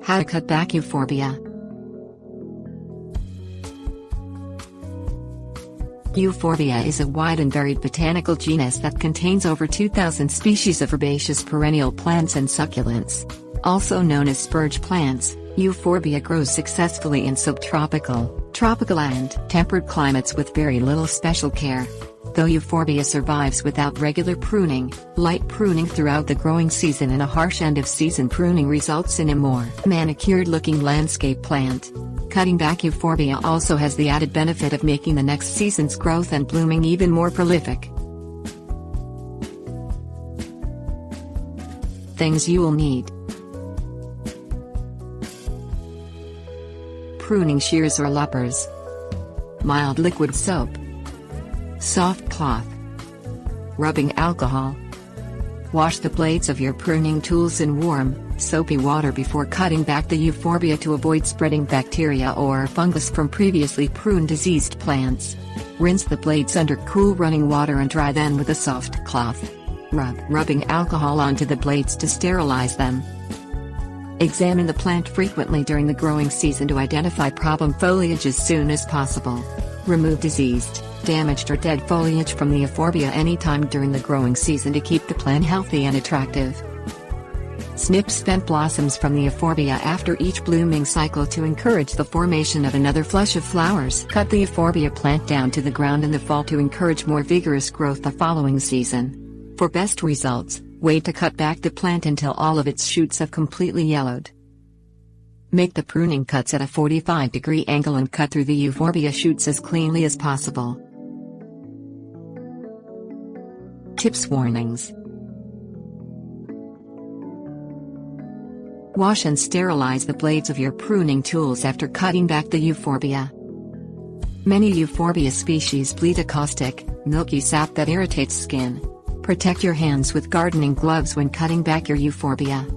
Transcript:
How to cut back euphorbia. Euphorbia is a wide and varied botanical genus that contains over 2,000 species of herbaceous perennial plants and succulents. Also known as spurge plants, euphorbia grows successfully in subtropical, tropical and temperate climates with very little special care. Though euphorbia survives without regular pruning, light pruning throughout the growing season and a harsh end-of-season pruning results in a more manicured-looking landscape plant. Cutting back euphorbia also has the added benefit of making the next season's growth and blooming even more prolific. Things you will need: pruning shears or loppers, mild liquid soap, soft cloth, rubbing alcohol. Wash the blades of your pruning tools in warm, soapy water before cutting back the euphorbia to avoid spreading bacteria or fungus from previously pruned diseased plants. Rinse the blades under cool running water and dry them with a soft cloth. Rub rubbing alcohol onto the blades to sterilize them. Examine the plant frequently during the growing season to identify problem foliage as soon as possible. Remove diseased, damaged or dead foliage from the euphorbia anytime during the growing season to keep the plant healthy and attractive. Snip spent blossoms from the euphorbia after each blooming cycle to encourage the formation of another flush of flowers. Cut the euphorbia plant down to the ground in the fall to encourage more vigorous growth the following season. For best results, wait to cut back the plant until all of its shoots have completely yellowed. Make the pruning cuts at a 45-degree angle and cut through the euphorbia shoots as cleanly as possible. Tips: warnings. Wash and sterilize the blades of your pruning tools after cutting back the euphorbia. Many euphorbia species bleed a caustic, milky sap that irritates skin. Protect your hands with gardening gloves when cutting back your euphorbia.